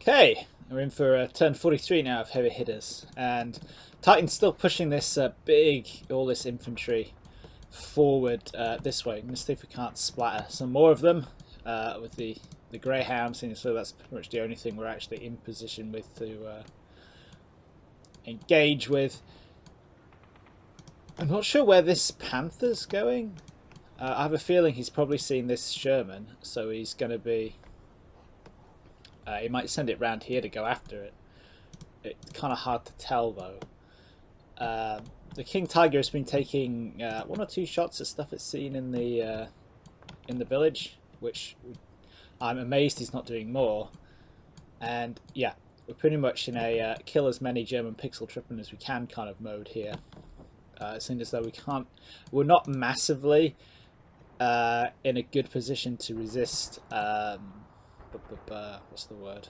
Okay, we're in for turn 43 now of heavy hitters, and Titan's still pushing this all this infantry forward this way. Let's see if we can't splatter some more of them with the Greyhounds, so that's pretty much the only thing we're actually in position with to engage with. I'm not sure where this Panther's going. I have a feeling he's probably seen this Sherman, so he's going to be... he might send it round here to go after it. It's kind of hard to tell though. The King Tiger has been taking one or two shots at stuff it's seen in the village, which I'm amazed he's not doing more. And yeah, we're pretty much in a kill as many German pixel tripping as we can kind of mode here. It seems as though we're not massively in a good position to resist. What's the word?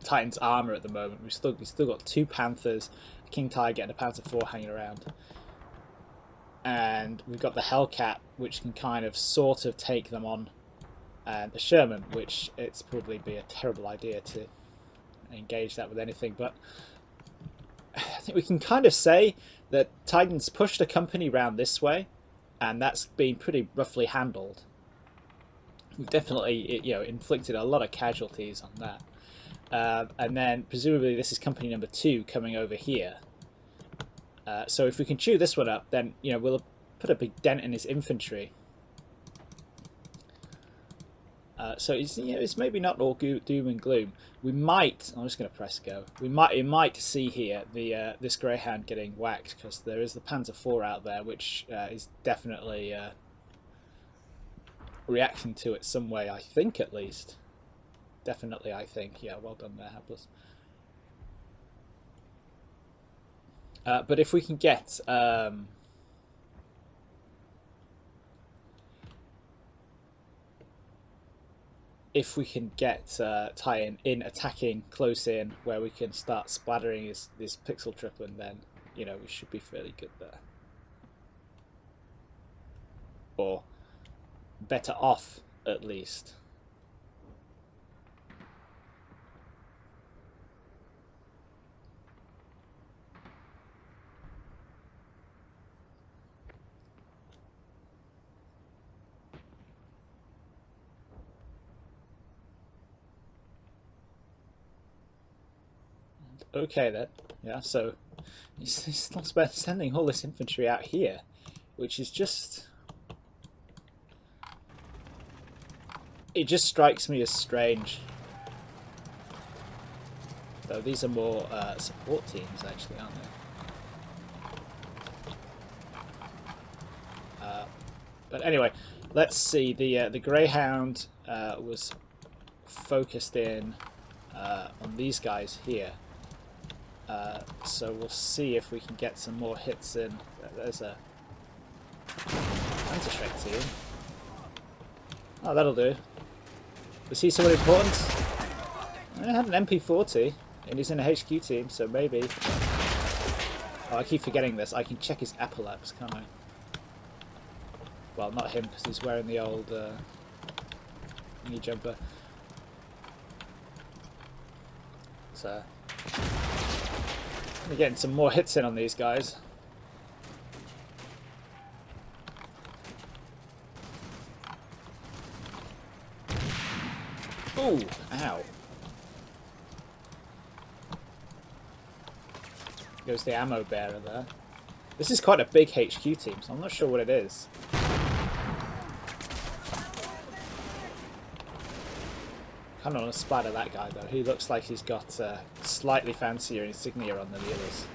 Titan's armor at the moment. We've still got two Panthers, a King Tiger, and a Panther 4 hanging around, and we've got the Hellcat, which can kind of sort of take them on, and the Sherman, which it's probably be a terrible idea to engage that with anything. But I think we can kind of say that Titan's pushed a company round this way, and that's been pretty roughly handled. We've definitely, inflicted a lot of casualties on that. And then presumably this is company number 2 coming over here. So if we can chew this one up, then we'll put a big dent in his infantry. So it's maybe not all doom and gloom. We might. I'm just going to press go. We might see here the this Greyhound getting whacked, because there is the Panther 4 out there, which is definitely reacting to it some way. I think at least. Definitely, I think. Yeah, well done there, Hapless. But if we can get Titan in attacking close in, where we can start splattering this pixel tripling, then we should be fairly good there, or better off at least. Okay then, yeah, so he's not sending all this infantry out here, which is just... it just strikes me as strange. Though these are more support teams actually, aren't they? But anyway, let's see. The Greyhound was focused in on these guys here. So we'll see if we can get some more hits in. There's a Anti-Shrek team. Oh, that'll do. Was he someone important? I had an MP40, and he's in a HQ team, so maybe... oh, I keep forgetting this. I can check his epaulets, can't I? Well, not him, because he's wearing the old knee jumper. So... we're getting some more hits in on these guys. Ooh, ow. Goes the ammo bearer there. This is quite a big HQ team, so I'm not sure what it is. Kind of want to splatter that guy though. He looks like he's got slightly fancier insignia on than the others.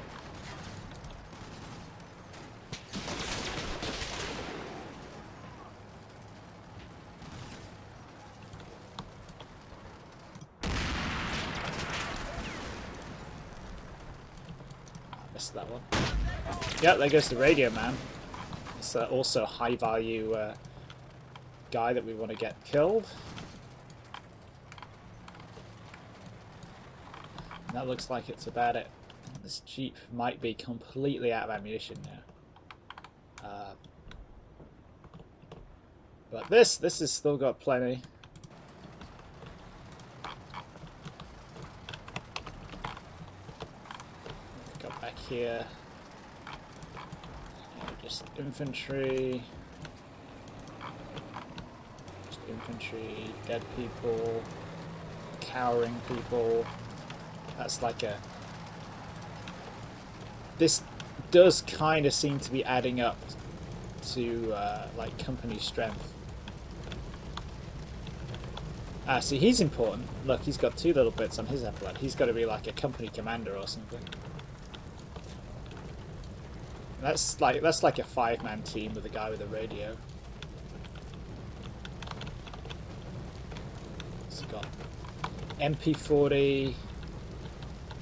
Missed that one. Yeah, there goes the radio man. It's also a high value guy that we want to get killed. That looks like it's about it. This Jeep might be completely out of ammunition now. But this has still got plenty. back here. Just infantry. Just infantry, dead people, cowering people. That's like a... This does kind of seem to be adding up to like company strength. Ah, see, he's important. Look, he's got 2 little bits on his epaulette. He's got to be like a company commander or something. That's like a 5-man team with a guy with a radio. He's got MP40. I'm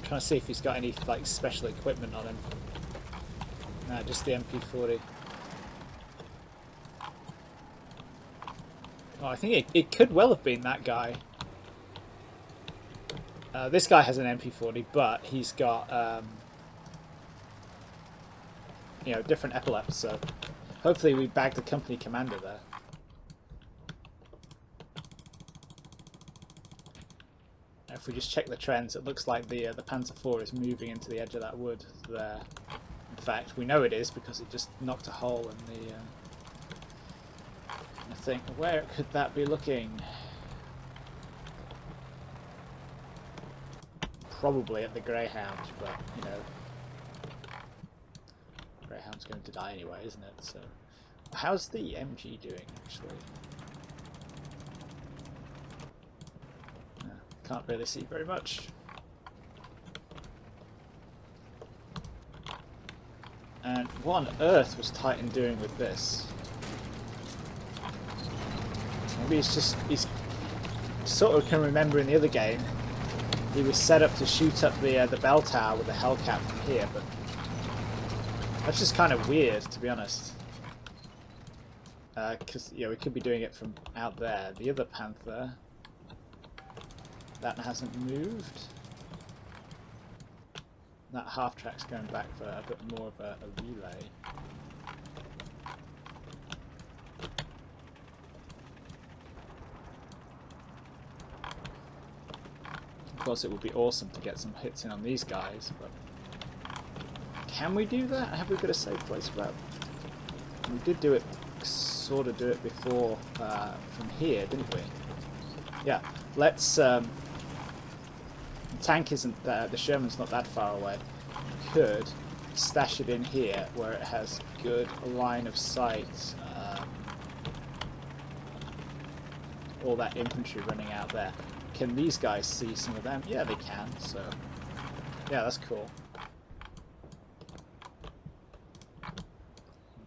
trying to see if he's got any like special equipment on him. Nah, just the MP40. Oh, I think it could well have been that guy. This guy has an MP40, but he's got you know, different epaulettes, so hopefully we bagged the company commander there. If we just check the trends, it looks like the Panzer IV is moving into the edge of that wood there. In fact, we know it is because it just knocked a hole in the... I think, where could that be looking? Probably at the Greyhound, but, you know... Greyhound's going to die anyway, isn't it? So, how's the MG doing, actually? Can't really see very much. And what on earth was Titan doing with this? Maybe he's sort of can remember in the other game he was set up to shoot up the bell tower with the Hellcat from here, but that's just kind of weird, to be honest. Because yeah, we could be doing it from out there. The other Panther, that hasn't moved. That half track's going back for a bit more of a relay. Of course, it would be awesome to get some hits in on these guys, but can we do that? Have we got a safe place for that? We did do it, sort of do it before from here, didn't we? Yeah, let's... the tank isn't there, the Sherman's not that far away. We could stash it in here where it has good line of sight. All that infantry running out there. Can these guys see some of them? Yeah, they can, so... Yeah, that's cool.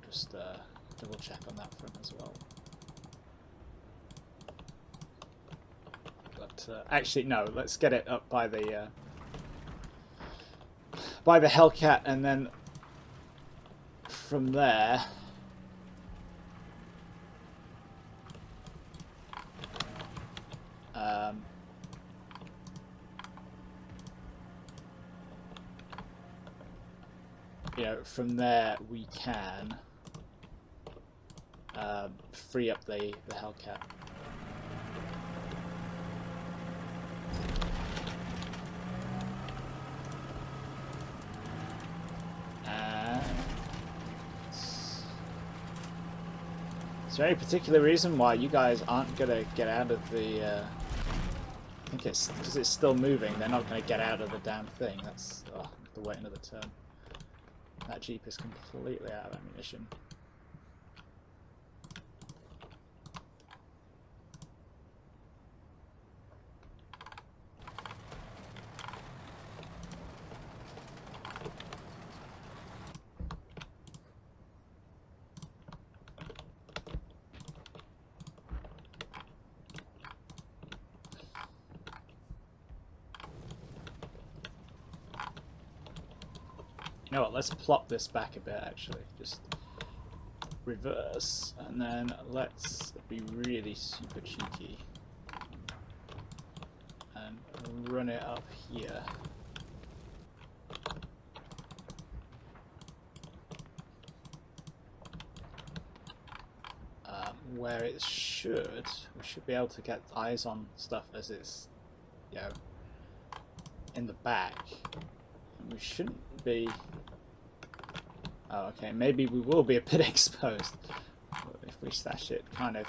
Just double check on that front as well. But actually, no. Let's get it up by the Hellcat, and then from there, you know, from there we can free up the Hellcat. Is there any particular reason why you guys aren't going to get out of the... I think it's because it's still moving, they're not going to get out of the damn thing. That's... Oh, I have to wait another turn. That Jeep is completely out of ammunition. You know what, let's plop this back a bit actually, just reverse, and then let's be really super cheeky and run it up here. Where it should, we should be able to get eyes on stuff as it's, you know, in the back. We shouldn't be... Oh, okay, maybe we will be a bit exposed. But if we stash it kind of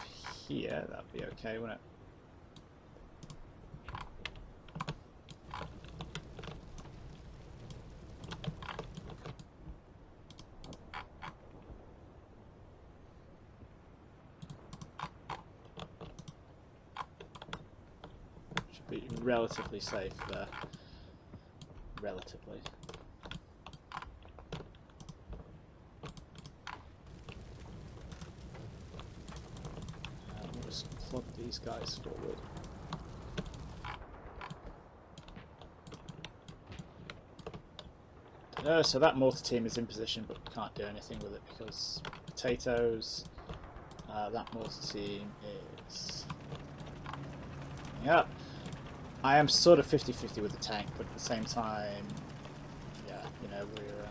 here, that'd be okay, wouldn't it? Should be relatively safe there. Relatively. We'll just plug these guys forward. So that mortar team is in position, but we can't do anything with it because potatoes. That mortar team is... Yep. I am sort of 50-50 with the tank, but at the same time, yeah, you know, we're...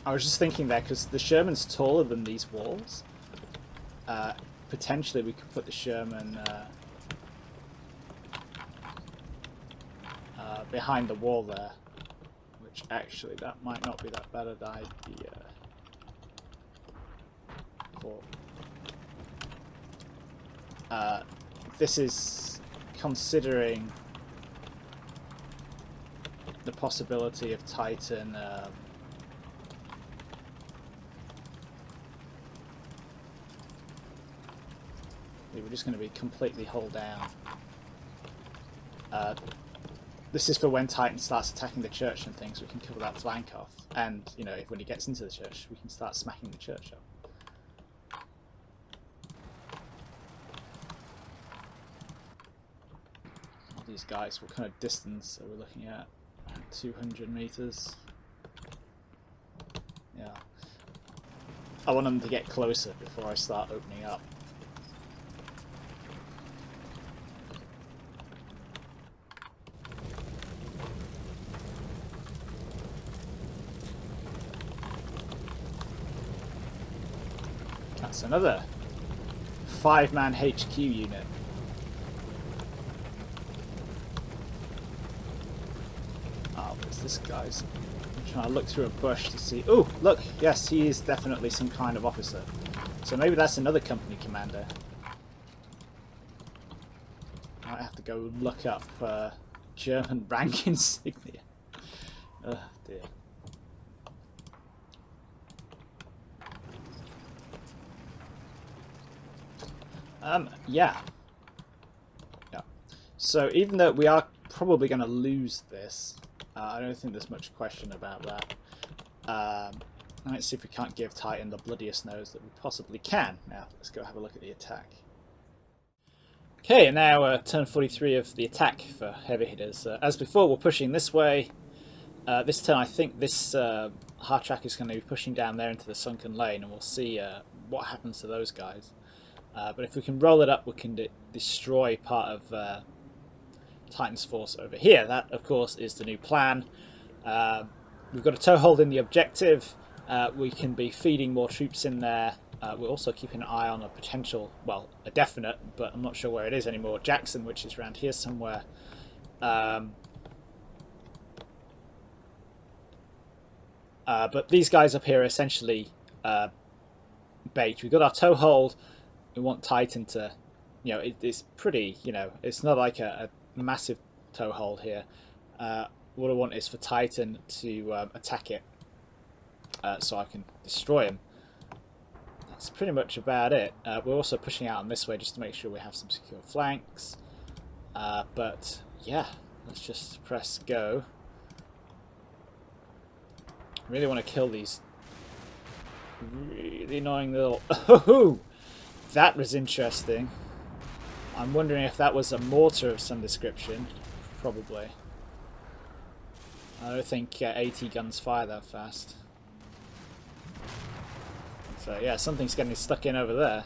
I was just thinking there, because the Sherman's taller than these walls. Potentially we could put the Sherman behind the wall there, which actually that might not be that bad an idea. This is considering the possibility of Titan we were just going to be completely hull down. This is for when Titan starts attacking the church and things, we can cover that flank off. And, you know, when he gets into the church, we can start smacking the church up. These guys, what kind of distance are we looking at? 200 meters. Yeah. I want them to get closer before I start opening up. That's another 5-man HQ unit. This guy's I'm trying to look through a bush to see. Oh, look! Yes, he is definitely some kind of officer. So maybe that's another company commander. I might have to go look up German rank insignia. Oh dear. Yeah. So even though we are probably going to lose this. I don't think there's much question about that. Let's see if we can't give Titan the bloodiest nose that we possibly can. Now, let's go have a look at the attack. Okay, and now turn 43 of the attack for heavy hitters. As before, we're pushing this way. This turn, I think this hard track is going to be pushing down there into the sunken lane, and we'll see what happens to those guys. But if we can roll it up, we can destroy part of Titan's force over here. That, of course, is the new plan. We've got a toehold in the objective. We can be feeding more troops in there. We're also keeping an eye on a potential, well, a definite, but I'm not sure where it is anymore, Jackson, which is around here somewhere. But these guys up here are essentially bait. We've got our toehold. We want Titan to, you know, it's pretty, you know, it's not like a massive toehold here. What I want is for Titan to attack it so I can destroy him. That's pretty much about it. We're also pushing out on this way just to make sure we have some secure flanks. But yeah, let's just press go. Really want to kill these really annoying little... Oh, that was interesting. I'm wondering if that was a mortar of some description. Probably. I don't think AT guns fire that fast. So yeah, something's getting stuck in over there.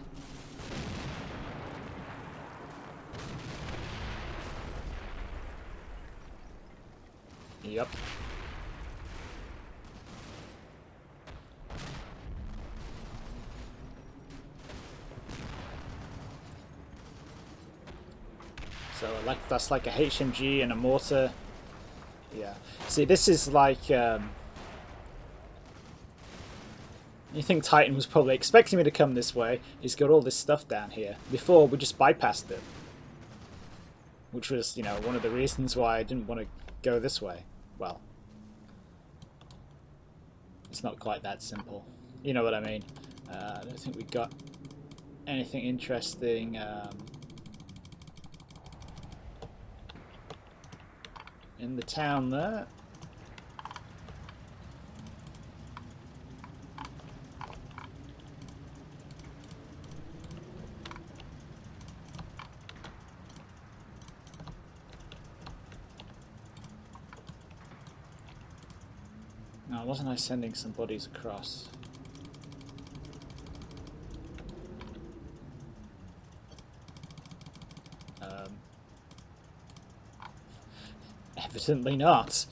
Yep. So like that's like a HMG and a mortar. Yeah. See, this is like you think Titan was probably expecting me to come this way. He's got all this stuff down here. Before we just bypassed it, which was, you know, one of the reasons why I didn't want to go this way. Well, it's not quite that simple. You know what I mean? I don't think we got anything interesting. In the town there. No, wasn't I sending some bodies across? Evidently not.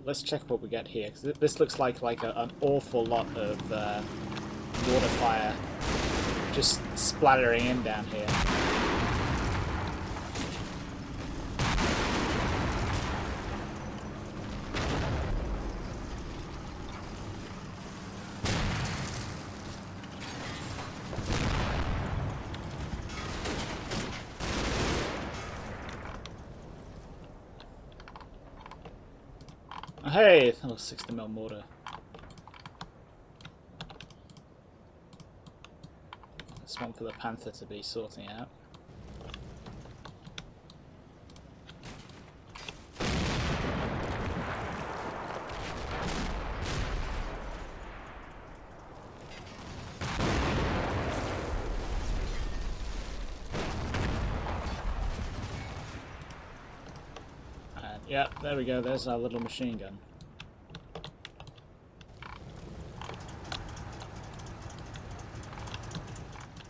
Let's check what we get here, because this looks like an awful lot of water fire just splattering in down here. Hey, that was 60mm mortar. That's one for the Panther to be sorting out. And yeah, there we go, there's our little machine gun.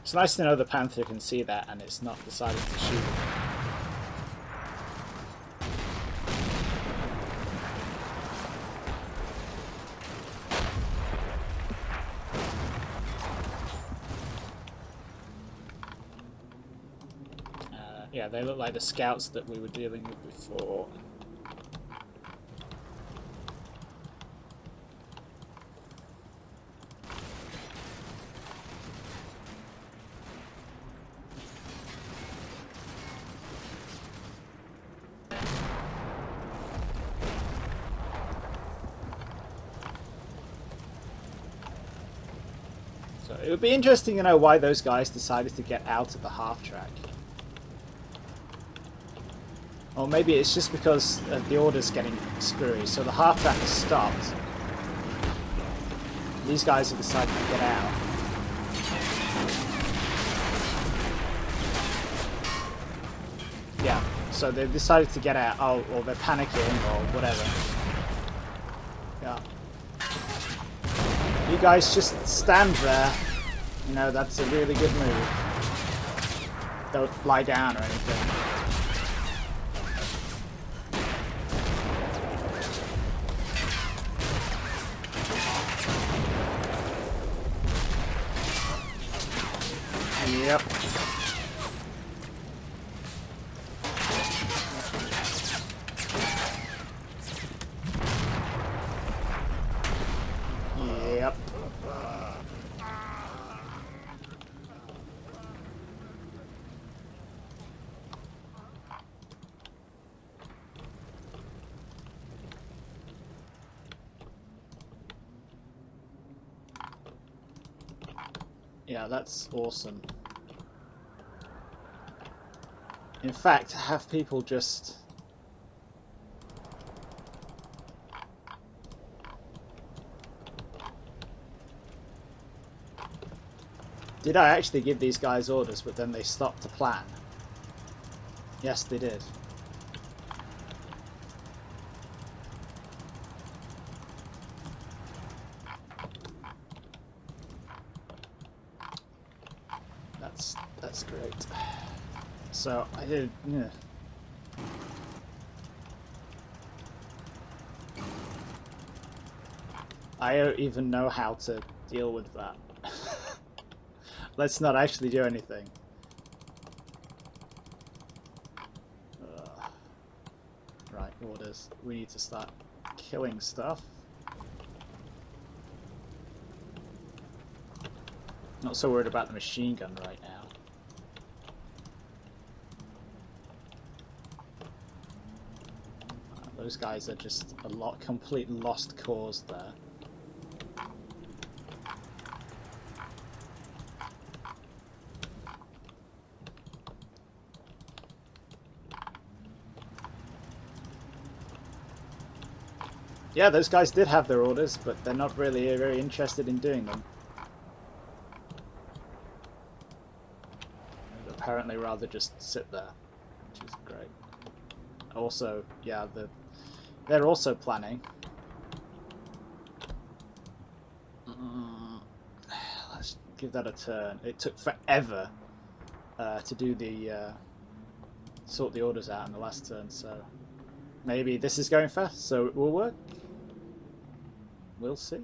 It's nice to know the Panther can see that and it's not decided to shoot. Yeah, they look like the scouts that we were dealing with before. So it would be interesting to know why those guys decided to get out of the half track. Or maybe it's just because the order's getting screwy, so the half track has stopped. These guys have decided to get out. Yeah, so they've decided to get out, or they're panicking, or whatever. Yeah. You guys just stand there. You know, that's a really good move. Don't fly down or anything. Yep. Yep. Yeah, that's awesome. In fact, have people just... Did I actually give these guys orders, but then they stopped to plan? Yes, they did. That's great. So I did, yeah. I don't even know how to deal with that. Let's not actually do anything. orders. We need to start killing stuff. Not so worried about the machine gun right now. Those guys are just a lot complete lost cause there. Yeah, those guys did have their orders, but they're not really very interested in doing them. They'd apparently rather just sit there, which is great. Also, yeah, they're also planning. Let's give that a turn. It took forever to do the sort the orders out in the last turn, so maybe this is going fast, so it will work. We'll see.